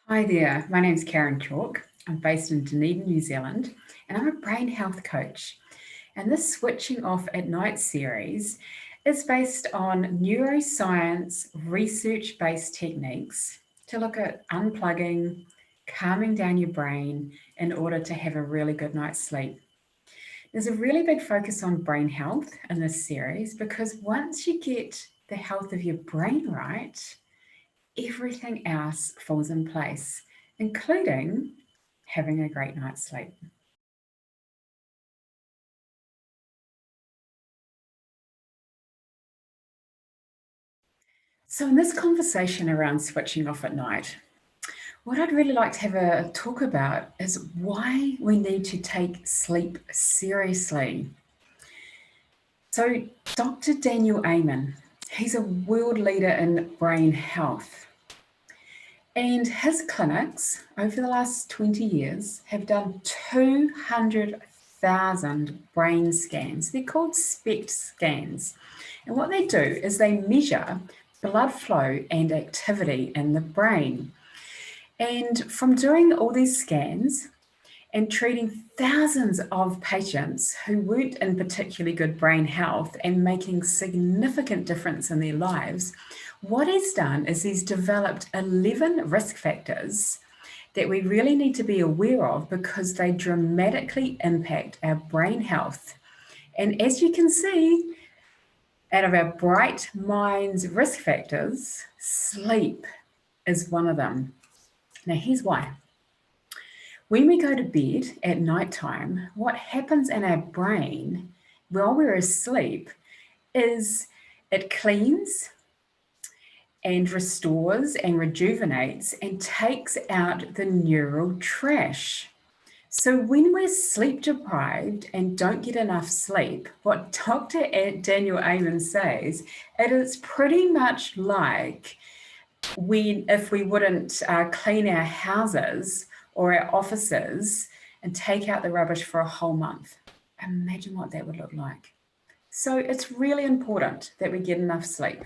Hi there, my name's Karen Chalk. I'm based in Dunedin, New Zealand, and I'm a brain health coach. And this Switching Off at Night series is based on neuroscience research-based techniques to look at unplugging, calming down your brain in order to have a really good night's sleep. There's a really big focus on brain health in this series because once you get the health of your brain right, everything else falls in place, including having a great night's sleep. So in this conversation around switching off at night, what I'd really like to have a talk about is why we need to take sleep seriously. So Dr. Daniel Amen, he's a world leader in brain health. And his clinics over the last 20 years have done 200,000 brain scans. They're called SPECT scans. And what they do is they measure blood flow and activity in the brain. And from doing all these scans and treating thousands of patients who weren't in particularly good brain health and making significant difference in their lives, what he's done is he's developed 11 risk factors that we really need to be aware of because they dramatically impact our brain health. And as you can see, out of our bright minds risk factors, sleep is one of them. Now, here's why. When we go to bed at nighttime, what happens in our brain while we're asleep is it cleans and restores and rejuvenates and takes out the neural trash. So when we're sleep deprived and don't get enough sleep, what Dr. Daniel Amen says, it is pretty much like if we wouldn't clean our houses or our offices and take out the rubbish for a whole month. Imagine what that would look like. So it's really important that we get enough sleep.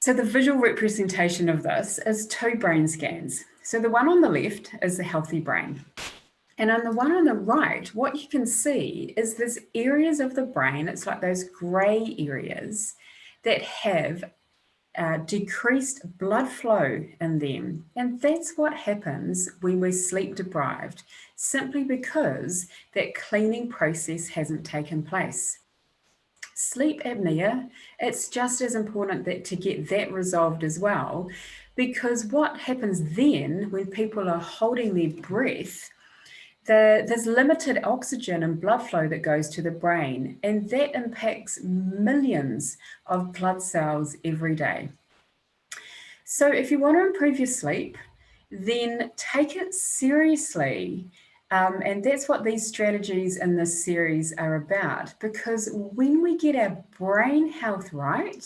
So the visual representation of this is two brain scans. So the one on the left is the healthy brain. And on the one on the right, what you can see is there's areas of the brain, it's like those gray areas that have decreased blood flow in them. And that's what happens when we're sleep deprived, simply because that cleaning process hasn't taken place. Sleep apnea, it's just as important that to get that resolved as well, because what happens then when people are holding their breath, there's limited oxygen and blood flow that goes to the brain, and that impacts millions of blood cells every day. So if you want to improve your sleep, then take it seriously. And that's what these strategies in this series are about, because when we get our brain health right,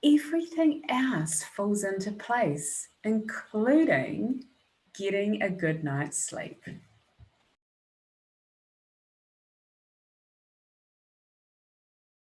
everything else falls into place, including getting a good night's sleep.